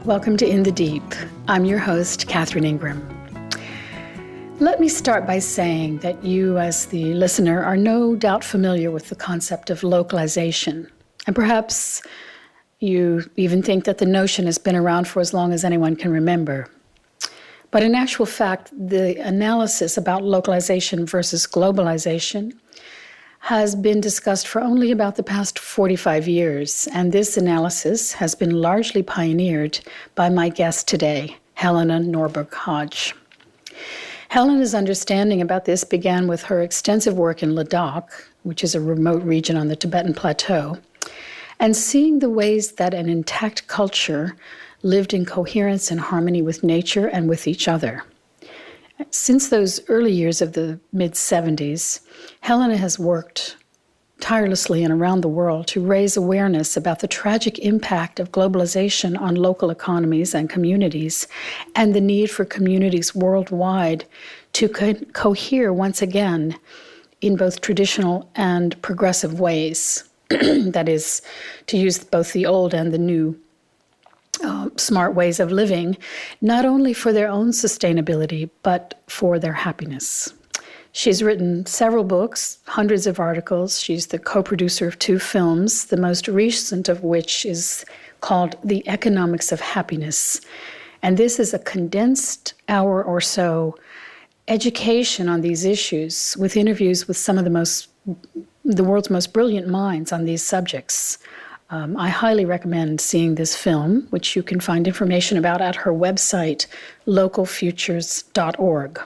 Welcome to In the Deep. I'm your host, Catherine Ingram. Let me start by saying that you, as the listener, are no doubt familiar with the concept of localization. And perhaps you even think that the notion has been around for as long as anyone can remember. But in actual fact, the analysis about localization versus globalization has been discussed for only about the past 45 years, and this analysis has been largely pioneered by my guest today, Helena Norberg-Hodge. Helena's understanding about this began with her extensive work in Ladakh, which is a remote region on the Tibetan Plateau, and seeing the ways that an intact culture lived in coherence and harmony with nature and with each other. Since those early years of the mid-70s, Helena has worked tirelessly and around the world to raise awareness about the tragic impact of globalization on local economies and communities, and the need for communities worldwide to cohere once again in both traditional and progressive ways. That is, to use both the old and the new smart ways of living, not only for their own sustainability, but for their happiness. She's written several books, hundreds of articles. She's the co-producer of 2 films, the most recent of which is called The Economics of Happiness. And this is a condensed hour or so education on these issues with interviews with some of the world's most brilliant minds on these subjects. I highly recommend seeing this film, which you can find information about at her website, localfutures.org.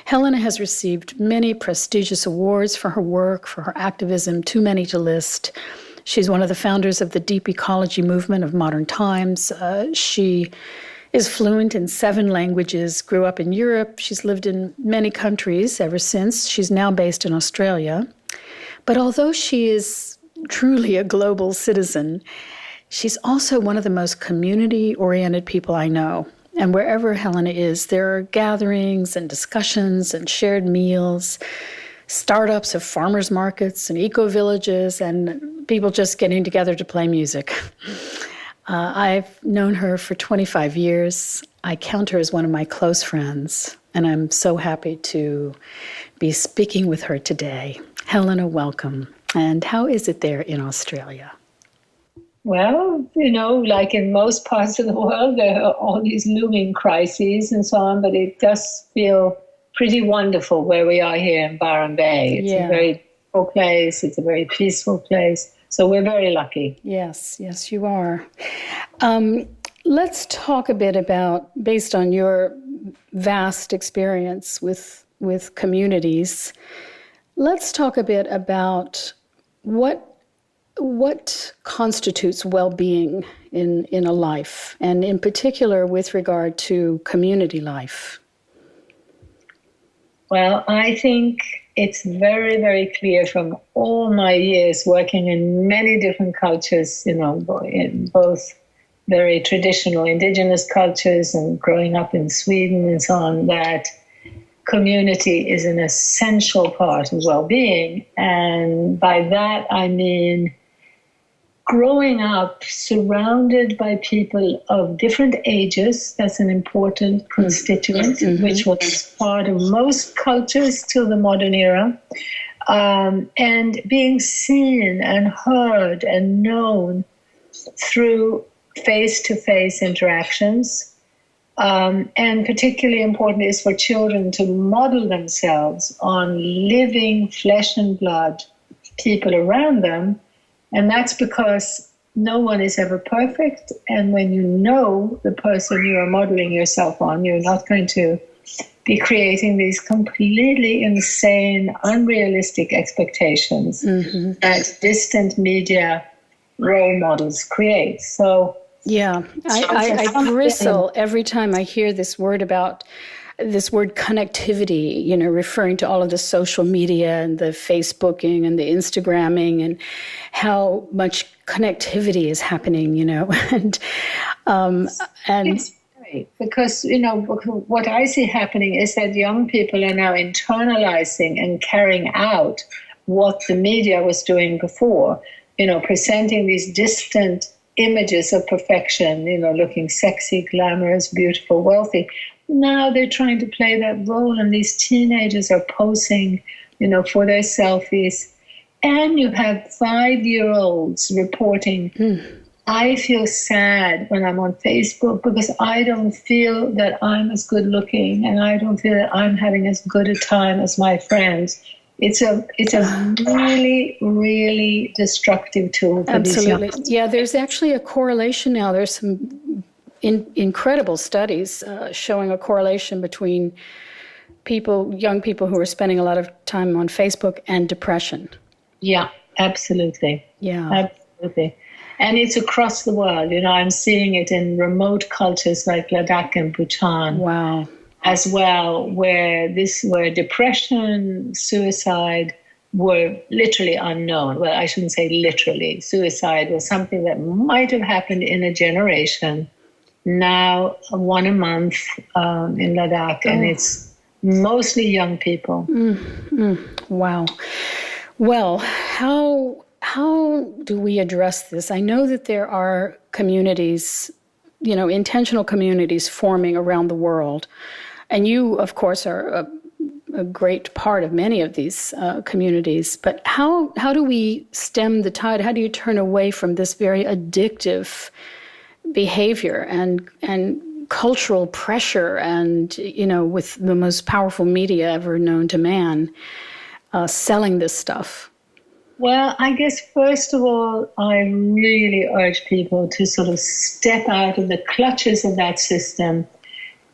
Helena has received many prestigious awards for her work, for her activism, too many to list. She's one of the founders of the deep ecology movement of modern times. She is fluent in 7 languages, grew up in Europe. She's lived in many countries ever since. She's now based in Australia. But although she is truly a global citizen, she's also one of the most community-oriented people I know. And wherever Helena is, there are gatherings and discussions and shared meals, startups of farmers markets and eco-villages, and people just getting together to play music. I've known her for 25 years. I count her as one of my close friends, and I'm so happy to be speaking with her today. Helena, welcome. And how is it there in Australia? Well, like in most parts of the world, there are all these looming crises and so on, but it does feel pretty wonderful where we are here in Byron Bay. It's a very beautiful place. It's a very peaceful place. So we're very lucky. Yes, you are. Let's talk a bit about, based on your vast experience with communities, let's talk a bit about what constitutes well-being in a life, and in particular with regard to community life. Well, I think it's very, very clear from all my years working in many different cultures, in both very traditional indigenous cultures and growing up in Sweden and so on, that community is an essential part of well-being. And by that, I mean growing up surrounded by people of different ages. That's an important constituent, which was part of most cultures till the modern era. And being seen and heard and known through face-to-face interactions. And particularly important is for children to model themselves on living flesh and blood people around them. And that's because no one is ever perfect. And when you know the person you are modeling yourself on, you're not going to be creating these completely insane, unrealistic expectations that distant media role models create. So yeah, I bristle every time I hear this word connectivity, referring to all of the social media and the Facebooking and the Instagramming and how much connectivity is happening, and it's great because, what I see happening is that young people are now internalizing and carrying out what the media was doing before, presenting these distant images of perfection, looking sexy, glamorous, beautiful, wealthy. Now they're trying to play that role, and these teenagers are posing, for their selfies. And you have 5-year-olds reporting, I feel sad when I'm on Facebook because I don't feel that I'm as good looking, and I don't feel that I'm having as good a time as my friends. It's a really, really destructive tool for Absolutely. these young. Yeah, there's actually a correlation now. There's some incredible studies showing a correlation between young people who are spending a lot of time on Facebook and depression. Yeah, absolutely. Yeah. Absolutely. And it's across the world. I'm seeing it in remote cultures like Ladakh and Bhutan. Wow. As well, where depression, suicide were literally unknown. Well, I shouldn't say literally. Suicide was something that might have happened in a generation. Now, one a month in Ladakh, and it's mostly young people. Wow. Well, how do we address this? I know that there are communities, intentional communities forming around the world. And you, of course, are a great part of many of these communities. But how do we stem the tide? How do you turn away from this very addictive behavior and cultural pressure and, with the most powerful media ever known to man, selling this stuff? Well, I guess, first of all, I really urge people to sort of step out of the clutches of that system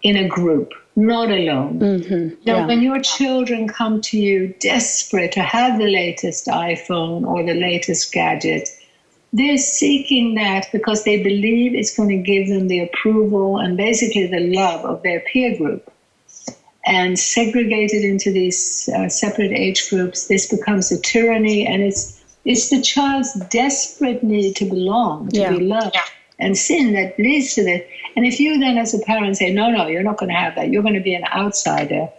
in a group, not alone. Now, when your children come to you desperate to have the latest iPhone or the latest gadget, they're seeking that because they believe it's going to give them the approval and basically the love of their peer group. And segregated into these separate age groups, this becomes a tyranny, and it's the child's desperate need to belong, to be loved, and sin that leads to this. And if you then as a parent say, no, you're not going to have that, you're going to be an outsider,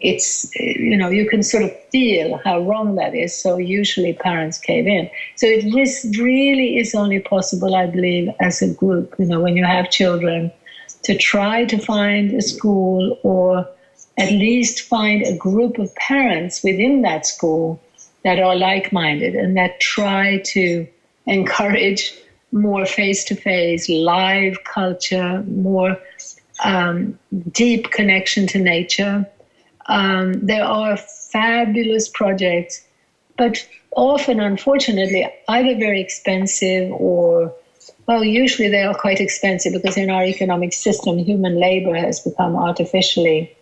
it's, you can sort of feel how wrong that is. So usually parents cave in. So this really is only possible, I believe, as a group, when you have children, to try to find a school or at least find a group of parents within that school that are like-minded and that try to encourage more face-to-face, live culture, more deep connection to nature. There are fabulous projects, but often, unfortunately, either very expensive or, well, usually they are quite expensive because in our economic system, human labor has become artificially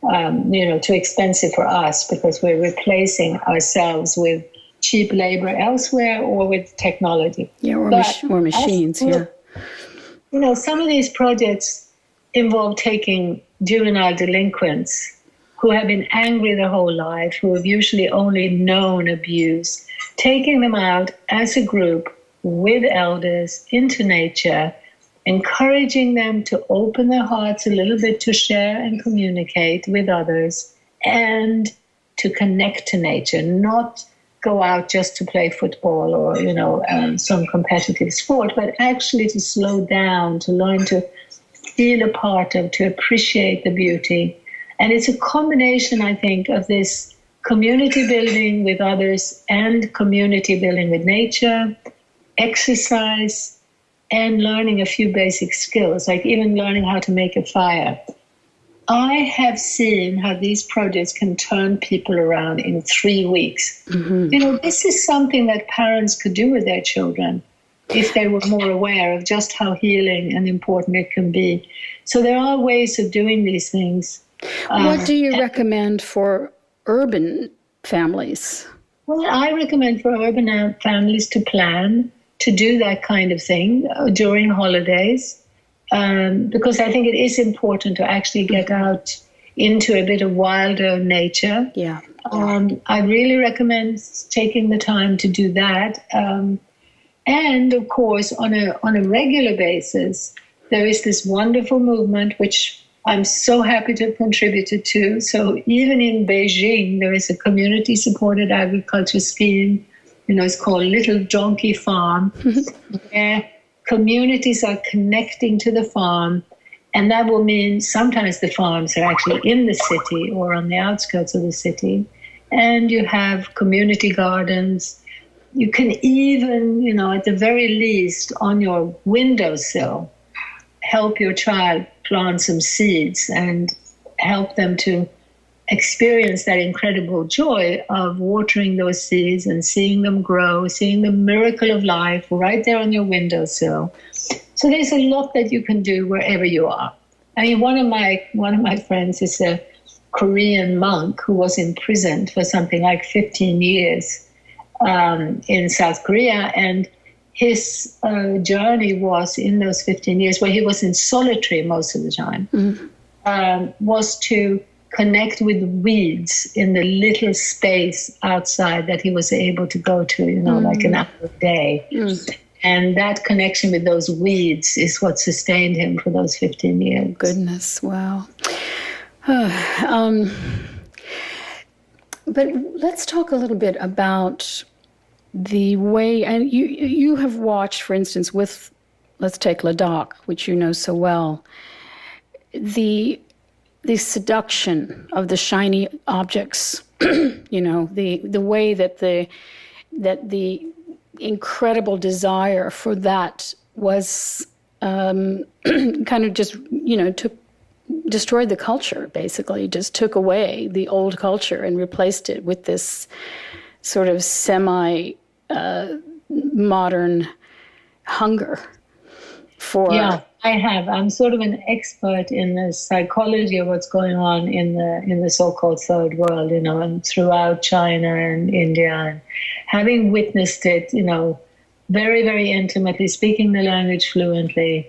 too expensive for us because we're replacing ourselves with cheap labor elsewhere or with technology. Yeah, or machines, some of these projects involve taking juvenile delinquents who have been angry their whole life, who have usually only known abuse, taking them out as a group with elders into nature, encouraging them to open their hearts a little bit to share and communicate with others and to connect to nature, not go out just to play football or, some competitive sport, but actually to slow down, to learn to feel a part of, to appreciate the beauty. And it's a combination, I think, of this community building with others and community building with nature, exercise, and learning a few basic skills, like even learning how to make a fire. I have seen how these projects can turn people around in 3 weeks. This is something that parents could do with their children if they were more aware of just how healing and important it can be. So there are ways of doing these things. What do you recommend for urban families? Well, I recommend for urban families to plan to do that kind of thing during holidays, because I think it is important to actually get out into a bit of wilder nature. Yeah. I really recommend taking the time to do that. And of course, on a regular basis, there is this wonderful movement, which I'm so happy to have contributed to. So even in Beijing, there is a community-supported agriculture scheme. It's called Little Donkey Farm, where communities are connecting to the farm, and that will mean sometimes the farms are actually in the city or on the outskirts of the city, and you have community gardens. You can even, at the very least, on your windowsill, help your child plant some seeds and help them to experience that incredible joy of watering those seeds and seeing them grow, seeing the miracle of life right there on your windowsill. So there's a lot that you can do wherever you are. I mean, one of my friends is a Korean monk who was imprisoned for something like 15 years in South Korea, and his journey was in those 15 years, where he was in solitary most of the time, was to connect with weeds in the little space outside that he was able to go to, like an hour a day. And that connection with those weeds is what sustained him for those 15 years. Goodness, wow. But let's talk a little bit about the way, and you have watched, for instance, with, let's take Ladakh, which you know so well, the seduction of the shiny objects, the way that the incredible desire for that was kind of just, destroyed the culture, basically, just took away the old culture and replaced it with this sort of semi-modern hunger for... Yeah, I have. I'm sort of an expert in the psychology of what's going on in the so-called third world, and throughout China and India, and having witnessed it, very, very intimately, speaking the language fluently,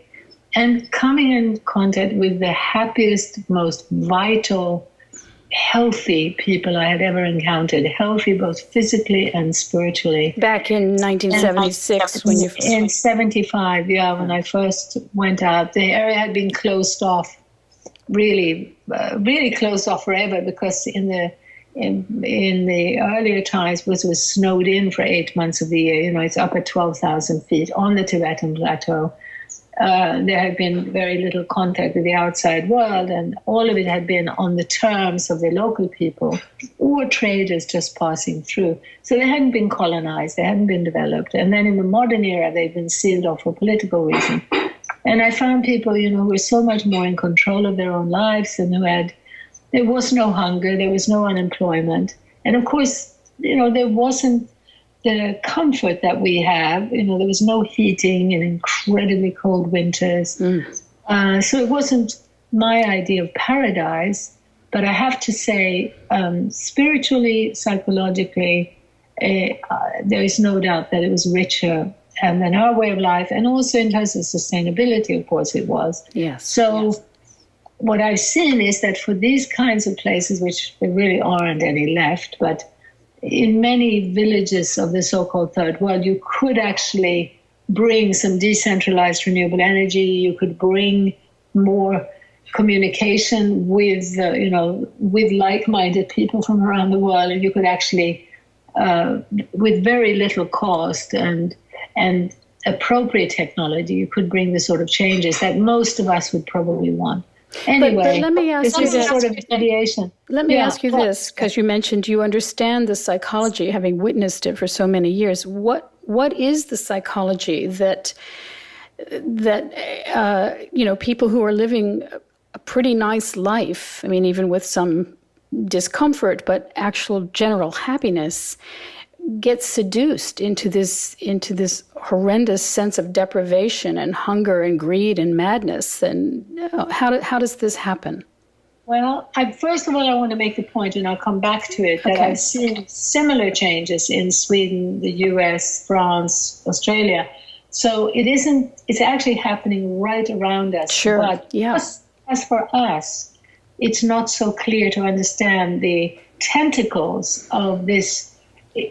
and coming in contact with the happiest, most vital, healthy people I had ever encountered, healthy both physically and spiritually. Back in 1976, when you... In 75, when I first went out, the area had been closed off, really closed off forever, because in the earlier times, because it was snowed in for 8 months of the year, it's up at 12,000 feet on the Tibetan plateau. There had been very little contact with the outside world, and all of it had been on the terms of the local people or traders just passing through. So they hadn't been colonized, they hadn't been developed. And then in the modern era, they've been sealed off for political reasons. And I found people, who were so much more in control of their own lives, and there was no hunger, there was no unemployment. And of course, there wasn't the comfort that we have. There was no heating in incredibly cold winters. So it wasn't my idea of paradise, but I have to say, spiritually, psychologically, there is no doubt that it was richer than our way of life, and also in terms of sustainability, of course, it was. Yes. So what I've seen is that for these kinds of places, which there really aren't any left, but in many villages of the so-called third world, you could actually bring some decentralized renewable energy. You could bring more communication with, with like-minded people from around the world, and you could actually, with very little cost and appropriate technology, you could bring the sort of changes that most of us would probably want. Anyway, but let me ask you this. Sort of deviation. Let me ask you this, because you mentioned you understand the psychology, having witnessed it for so many years. What is the psychology that people who are living a pretty nice life, I mean, even with some discomfort, but actual general happiness, get seduced into this horrendous sense of deprivation and hunger and greed and madness? And how does this happen? Well, first of all, I want to make the point, and I'll come back to it, that I've seen similar changes in Sweden, the US, France, Australia. So it's actually happening right around us. Sure. But as for us, it's not so clear to understand the tentacles of this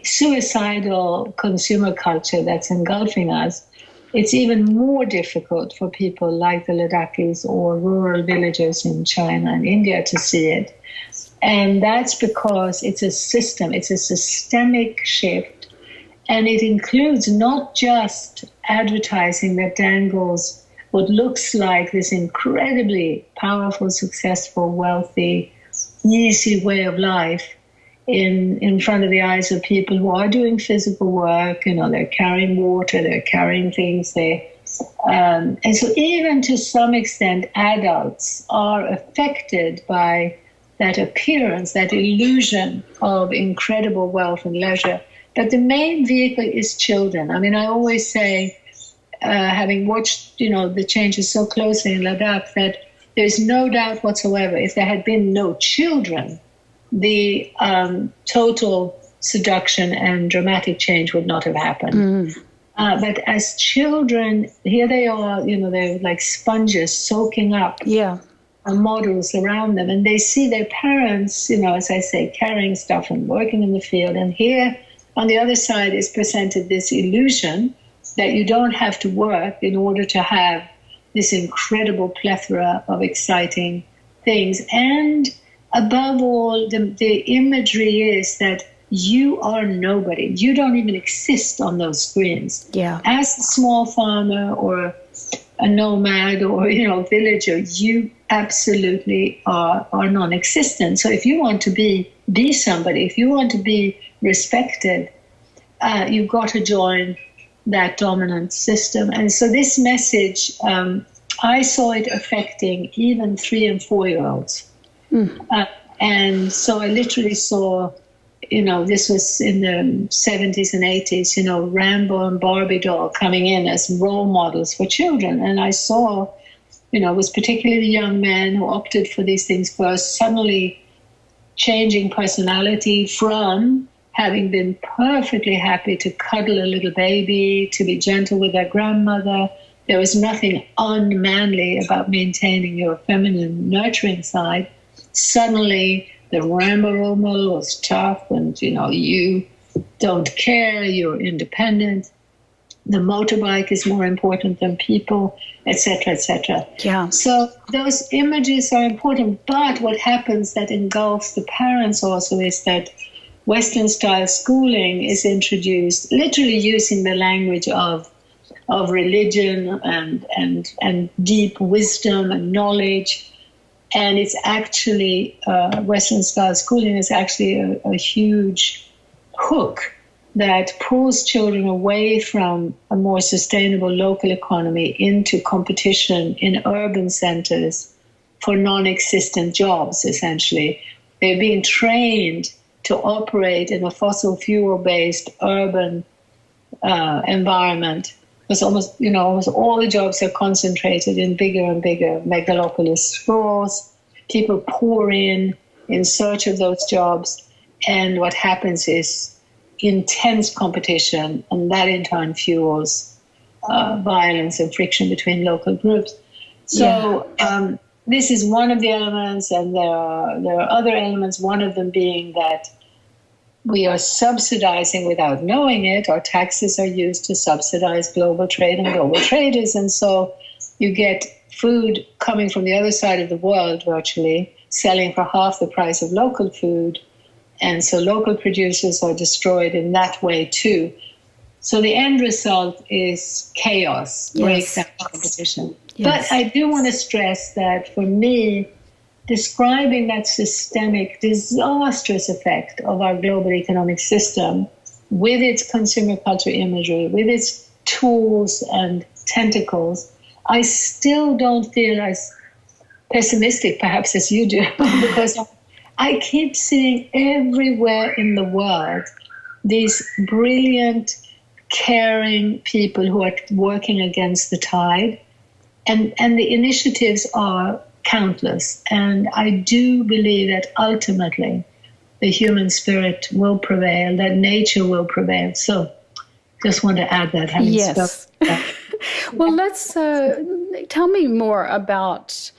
suicidal consumer culture that's engulfing us. It's even more difficult for people like the Ladakhis or rural villagers in China and India to see it. And that's because it's a systemic shift. And it includes not just advertising that dangles what looks like this incredibly powerful, successful, wealthy, easy way of life in front of the eyes of people who are doing physical work. They're carrying water, they're carrying things. And so even to some extent, adults are affected by that appearance, that illusion of incredible wealth and leisure. But the main vehicle is children. I mean, I always say, having watched, the changes so closely in Ladakh, that there's no doubt whatsoever, if there had been no children, the total seduction and dramatic change would not have happened. But as children, here they are, they're like sponges soaking up models around them. And they see their parents, as I say, carrying stuff and working in the field. And here on the other side is presented this illusion that you don't have to work in order to have this incredible plethora of exciting things. And above all, the imagery is that you are nobody. You don't even exist on those screens. Yeah. As a small farmer or a nomad or, villager, you absolutely are non-existent. So if you want to be somebody, if you want to be respected, you've got to join that dominant system. And so this message, I saw it affecting even 3 and 4-year-olds. And so I literally saw, this was in the 70s and 80s, Rambo and Barbie doll coming in as role models for children. And I saw, it was particularly young men who opted for these things first, suddenly changing personality from having been perfectly happy to cuddle a little baby, to be gentle with their grandmother. There was nothing unmanly about maintaining your feminine nurturing side. Suddenly, the Rambo role model was tough and, you don't care, you're independent. The motorbike is more important than people, etc., etc. Yeah. So those images are important. But what happens that engulfs the parents also is that Western-style schooling is introduced, literally using the language of religion and deep wisdom and knowledge. And it's actually, Western-style schooling is actually a huge hook that pulls children away from a more sustainable local economy into competition in urban centers for non-existent jobs, essentially. They're being trained to operate in a fossil fuel-based urban environment. Because almost all the jobs are concentrated in bigger and bigger megalopolis sprawls. People pour in search of those jobs. And what happens is intense competition, and that in turn fuels violence and friction between local groups. So this is one of the elements, and there are other elements, one of them being that we are subsidizing without knowing it. Our taxes are used to subsidize global trade and global traders. And so you get food coming from the other side of the world, virtually, selling for half the price of local food. And so local producers are destroyed in that way too. So the end result is chaos, breakdown, competition. Yes. But I do want to stress that for me, describing that systemic, disastrous effect of our global economic system with its consumer culture imagery, with its tools and tentacles, I still don't feel as pessimistic, perhaps, as you do, because I keep seeing everywhere in the world these brilliant, caring people who are working against the tide. And the initiatives are countless. And I do believe that ultimately the human spirit will prevail, that nature will prevail. So just want to add that. Yes. Well, let's tell me more about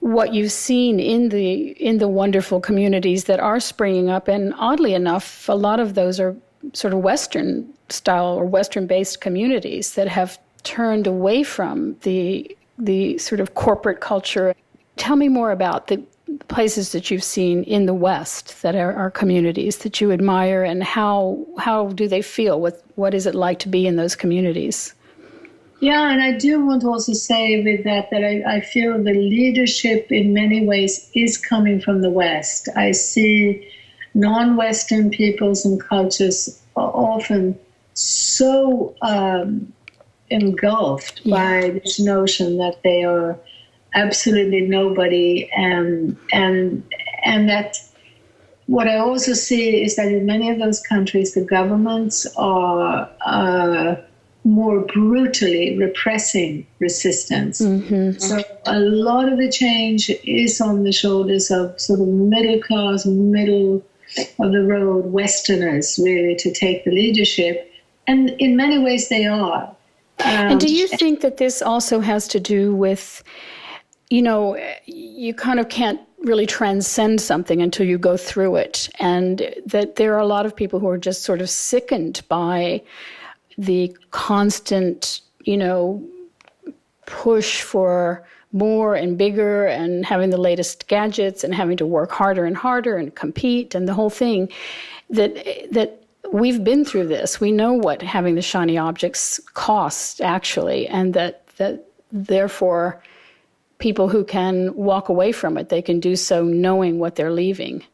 what you've seen in the wonderful communities that are springing up. And oddly enough, a lot of those are sort of Western style or Western-based communities that have turned away from the sort of corporate culture. Tell me more about places that you've seen in the West that are communities that you admire, and how do they feel? What is it like to be in those communities? Yeah, and I do want to also say with that I feel the leadership in many ways is coming from the West. I see non-Western peoples and cultures are often so engulfed by this notion that they are absolutely nobody, and that what I also see is that in many of those countries, the governments are more brutally repressing resistance. Mm-hmm. So a lot of the change is on the shoulders of sort of middle class, middle of the road Westerners, really, to take the leadership. And in many ways they are. And do you think that this also has to do with, you kind of can't really transcend something until you go through it, and that there are a lot of people who are just sort of sickened by the constant, push for more and bigger and having the latest gadgets and having to work harder and harder and compete and the whole thing, that we've been through this. We know what having the shiny objects costs, actually, and that therefore people who can walk away from it, they can do so knowing what they're leaving.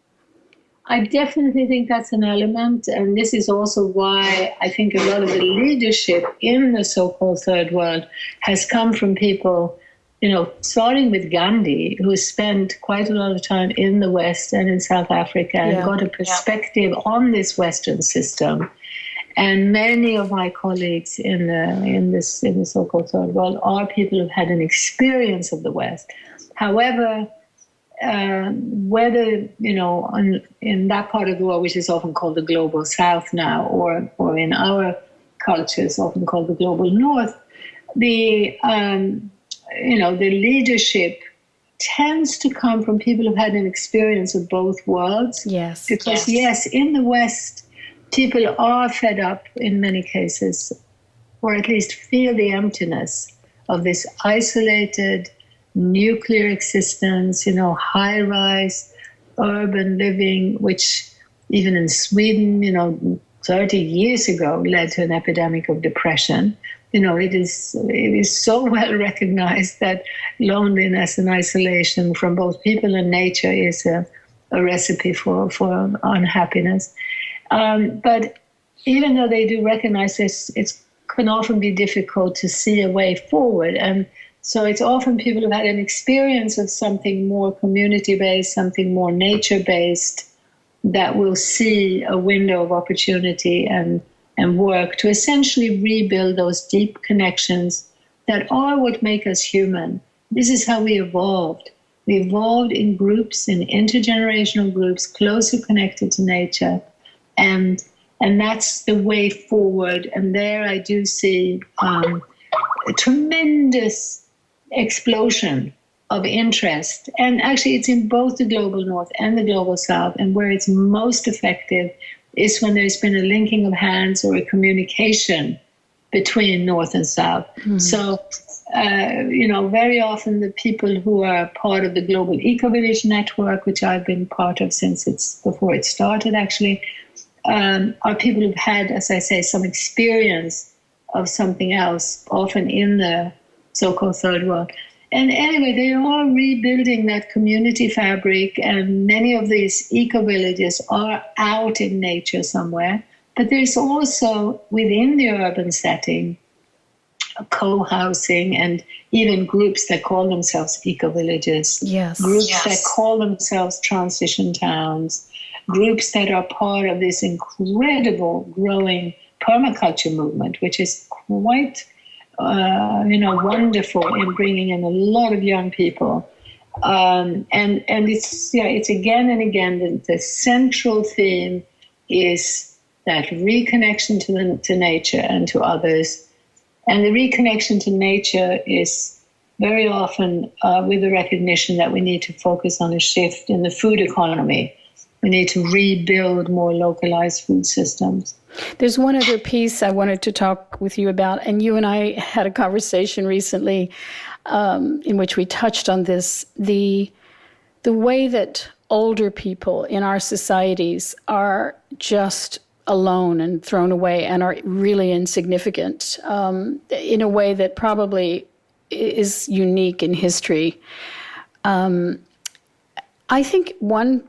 I definitely think that's an element, and this is also why I think a lot of the leadership in the so-called third world has come from people, starting with Gandhi, who spent quite a lot of time in the West and in South Africa and got a perspective on this Western system. And many of my colleagues in the so-called third world are people who've had an experience of the West. However, whether, in that part of the world, which is often called the global South now, or in our cultures, often called the global North, the leadership tends to come from people who've had an experience of both worlds. Yes. Because, yes, in the West, people are fed up in many cases, or at least feel the emptiness of this isolated, nuclear existence, high-rise urban living, which even in Sweden, 30 years ago led to an epidemic of depression. It is so well recognized that loneliness and isolation from both people and nature is a recipe for unhappiness. But even though they do recognize this, it can often be difficult to see a way forward. And so it's often people who've had an experience of something more community-based, something more nature-based, that will see a window of opportunity and work to essentially rebuild those deep connections that are what make us human. This is how we evolved. We evolved in groups, in intergenerational groups, closer connected to nature. And that's the way forward. And there I do see a tremendous explosion of interest. And actually, it's in both the global North and the global South. And where it's most effective is when there's been a linking of hands or a communication between North and South. Mm-hmm. So, very often the people who are part of the global eco-village network, which I've been part of since before it started, actually, are people who've had, as I say, some experience of something else, often in the so-called third world. And anyway, they are rebuilding that community fabric, and many of these eco-villages are out in nature somewhere. But there's also, within the urban setting, co-housing and even groups that call themselves eco-villages, groups that call themselves transition towns, groups that are part of this incredible growing permaculture movement, which is quite wonderful in bringing in a lot of young people. And it's again and again, the central theme is that reconnection to nature and to others. And the reconnection to nature is very often with the recognition that we need to focus on a shift in the food economy. We need to rebuild more localized food systems. There's one other piece I wanted to talk with you about, and you and I had a conversation recently in which we touched on this, the the way that older people in our societies are just alone and thrown away and are really insignificant in a way that probably is unique in history. I think one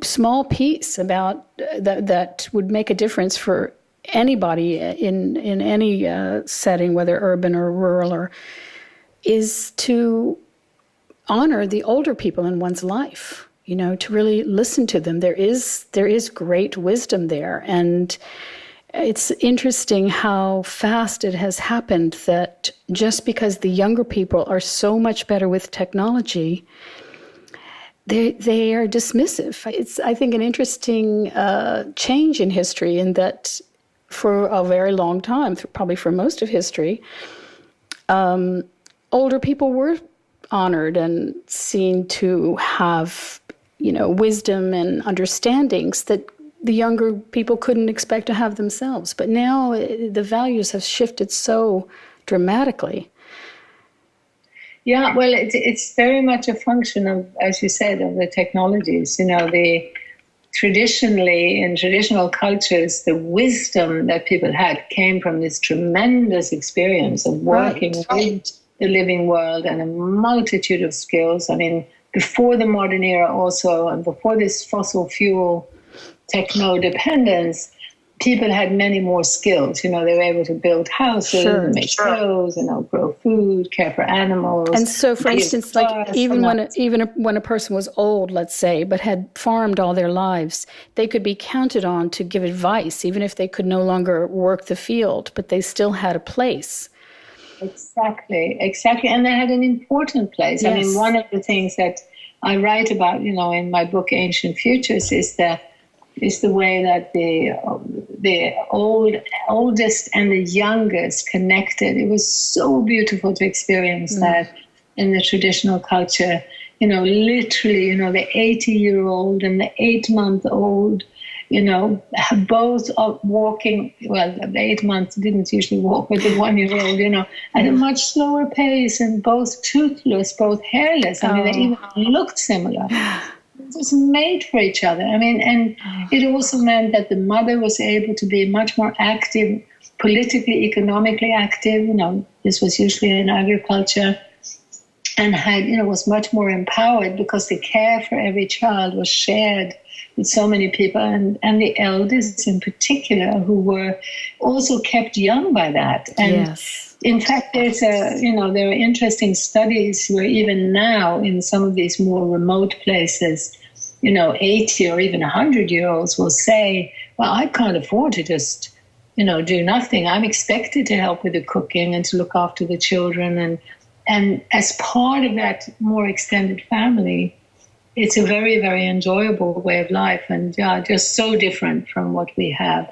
small piece about that would make a difference for anybody in any setting, whether urban or rural, is to honor the older people in one's life. To really listen to them. There is great wisdom there, and it's interesting how fast it has happened that just because the younger people are so much better with technology, they are dismissive. It's, I think, an interesting change in history in that for a very long time, probably for most of history, older people were honored and seen to have, wisdom and understandings that the younger people couldn't expect to have themselves. But now the values have shifted so dramatically. Yeah, well, it's very much a function of, as you said, of the technologies. Traditionally, in traditional cultures, the wisdom that people had came from this tremendous experience of working with the living world and a multitude of skills. I mean, before the modern era also, and before this fossil fuel techno-dependence, people had many more skills. They were able to build houses, make clothes, grow food, care for animals. And so, for instance, like even when a person was old, let's say, but had farmed all their lives, they could be counted on to give advice, even if they could no longer work the field, but they still had a place. Exactly. And they had an important place. Yes. I mean, one of the things that I write about, in my book, Ancient Futures, is the way that the oldest and the youngest connected. It was so beautiful to experience that in the traditional culture. Literally, the 80-year-old and the 8-month-old, both walking. Well, the 8 months didn't usually walk, but the 1-year-old, at a much slower pace, and both toothless, both hairless. I mean, they even looked similar. It was made for each other. I mean, and it also meant that the mother was able to be much more active, politically, economically active. This was usually in agriculture, and was much more empowered because the care for every child was shared with so many people, and the elders in particular, who were also kept young by that. And in fact, there are interesting studies where even now in some of these more remote places, 80 or even 100-year-olds will say, well, I can't afford to just, do nothing. I'm expected to help with the cooking and to look after the children. And as part of that more extended family, it's a very, very enjoyable way of life, and just so different from what we have.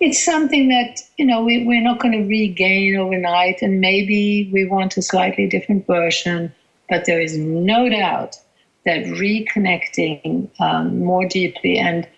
It's something that, we're not going to regain overnight, and maybe we want a slightly different version, but there is no doubt that reconnecting more deeply, and,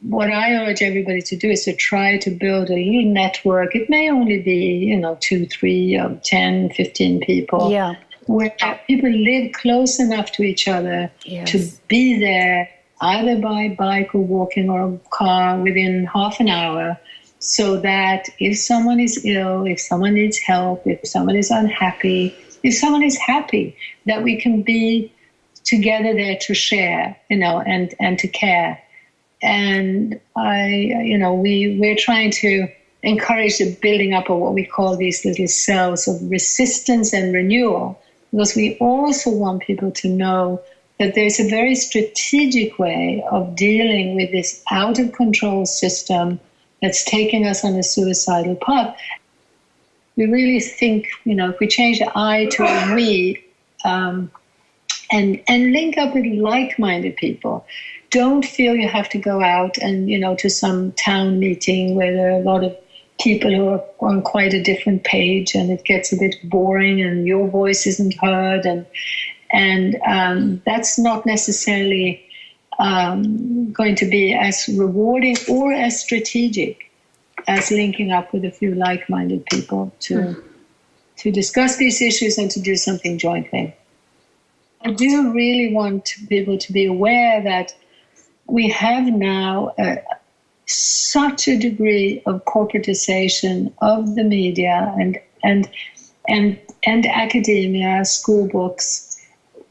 what I urge everybody to do is to try to build a little network. It may only be, 2, 3, 10, 15 people. Yeah. Where people live close enough to each other to be there, either by bike or walking or a car, within half an hour, so that if someone is ill, if someone needs help, if someone is unhappy, if someone is happy, that we can be together there to share, and to care. And we're trying to encourage the building up of what we call these little cells of resistance and renewal, because we also want people to know that there's a very strategic way of dealing with this out-of-control system that's taking us on a suicidal path. We really think, if we change the I to a we, and link up with like-minded people. Don't feel you have to go out and, to some town meeting where there are a lot of people who are on quite a different page, and it gets a bit boring and your voice isn't heard, and that's not necessarily going to be as rewarding or as strategic as linking up with a few like-minded people to discuss these issues and to do something jointly. I do really want people to be aware that we have now such a degree of corporatization of the media and academia, school books.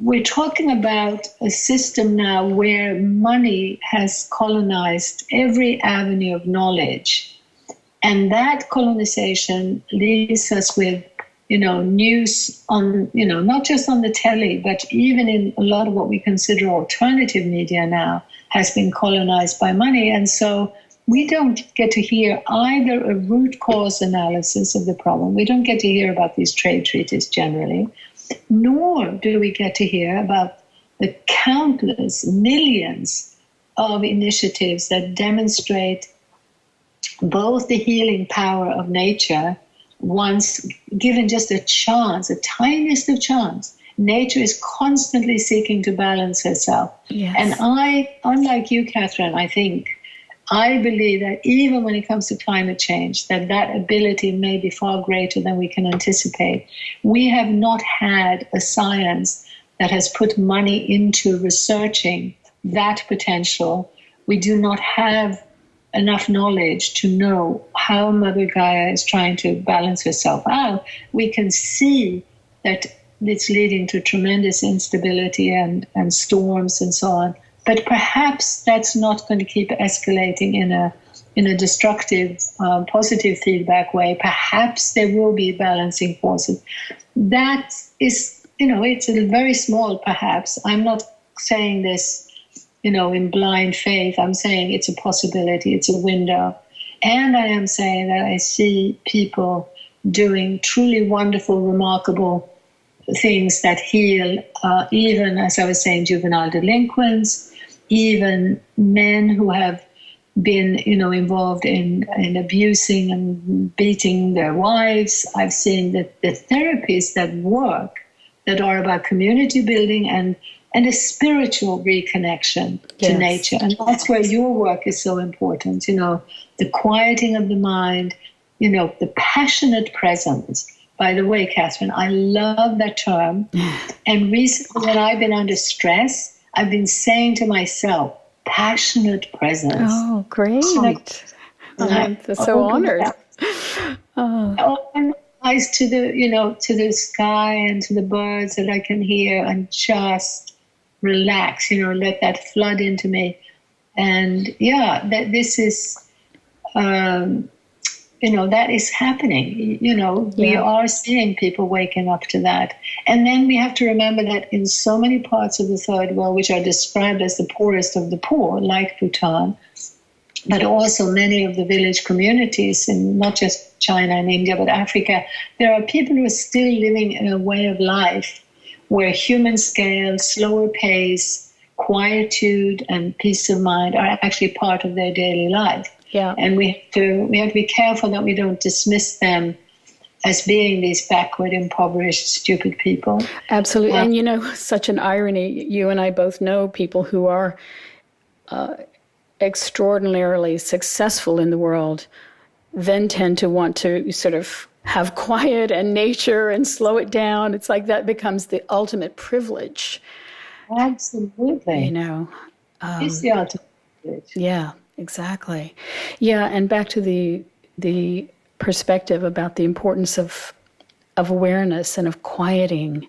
We're talking about a system now where money has colonized every avenue of knowledge. And that colonization leaves us with, news on, not just on the telly, but even in a lot of what we consider alternative media now has been colonized by money. And so we don't get to hear either a root cause analysis of the problem. We don't get to hear about these trade treaties generally, nor do we get to hear about the countless millions of initiatives that demonstrate both the healing power of nature once given just a chance, the tiniest of chance. Nature is constantly seeking to balance herself. Yes. And unlike you, Catherine, I believe that even when it comes to climate change, that ability may be far greater than we can anticipate. We have not had a science that has put money into researching that potential. We do not have enough knowledge to know how Mother Gaia is trying to balance herself out. We can see that it's leading to tremendous instability and storms and so on. But perhaps that's not going to keep escalating in a destructive, positive feedback way. Perhaps there will be balancing forces. That is, it's a very small perhaps. I'm not saying this, in blind faith. I'm saying it's a possibility, it's a window. And I am saying that I see people doing truly wonderful, remarkable things that heal, even, as I was saying, juvenile delinquents, even men who have been, involved in abusing and beating their wives. I've seen that the therapies that work, that are about community building and a spiritual reconnection to nature. And that's where your work is so important, the quieting of the mind, the passionate presence. By the way, Catherine, I love that term. And recently when I've been under stress, I've been saying to myself, passionate presence. Oh, great. I'm so honored. Open eyes to the sky and to the birds that I can hear and just relax, let that flood into me. And that this is, that is happening. We are seeing people waking up to that. And then we have to remember that in so many parts of the third world, which are described as the poorest of the poor, like Bhutan, but also many of the village communities in not just China and India, but Africa, there are people who are still living in a way of life where human scale, slower pace, quietude, and peace of mind are actually part of their daily life. Yeah. And we have to be careful that we don't dismiss them as being these backward, impoverished, stupid people. Absolutely. And such an irony. You and I both know people who are extraordinarily successful in the world, then tend to want to sort of have quiet and nature and slow it down. It's like that becomes the ultimate privilege. Absolutely. It's the ultimate privilege. Yeah. Exactly. Yeah, and back to the perspective about the importance of awareness and of quieting,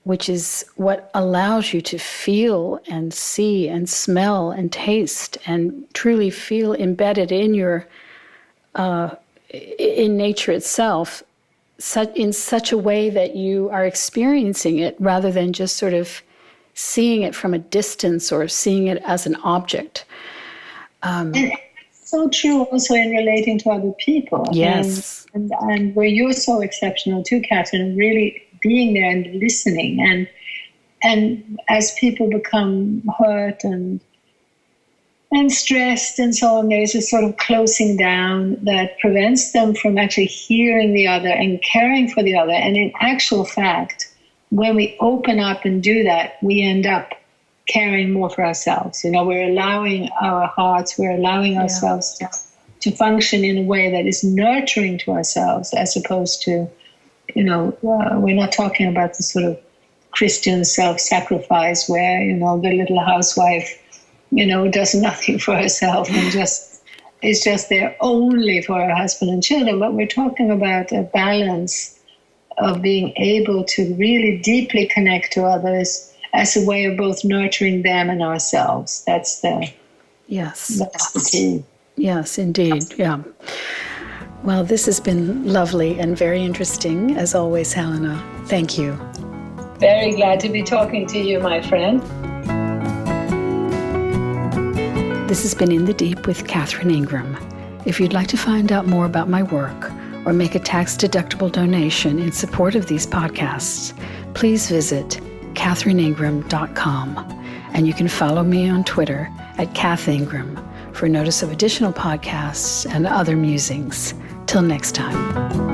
which is what allows you to feel and see and smell and taste and truly feel embedded in your in nature itself, in such a way that you are experiencing it rather than just sort of seeing it from a distance or seeing it as an object. And it's so true also in relating to other people. Yes. And where you're so exceptional too, Catherine, really being there and listening. And as people become hurt and stressed and so on, there's a sort of closing down that prevents them from actually hearing the other and caring for the other. And in actual fact, when we open up and do that, we end up caring more for ourselves. We're allowing our hearts, we're allowing ourselves to function in a way that is nurturing to ourselves, as opposed to, we're not talking about the sort of Christian self-sacrifice where, the little housewife, does nothing for herself and is just there only for her husband and children. But we're talking about a balance of being able to really deeply connect to others as a way of both nurturing them and ourselves. That's the key. Yes, indeed. Yeah. Well, this has been lovely and very interesting, as always, Helena. Thank you. Very glad to be talking to you, my friend. This has been In the Deep with Catherine Ingram. If you'd like to find out more about my work or make a tax-deductible donation in support of these podcasts, please visit catherineingram.com. And you can follow me on Twitter at Cath Ingram for notice of additional podcasts and other musings. Till next time.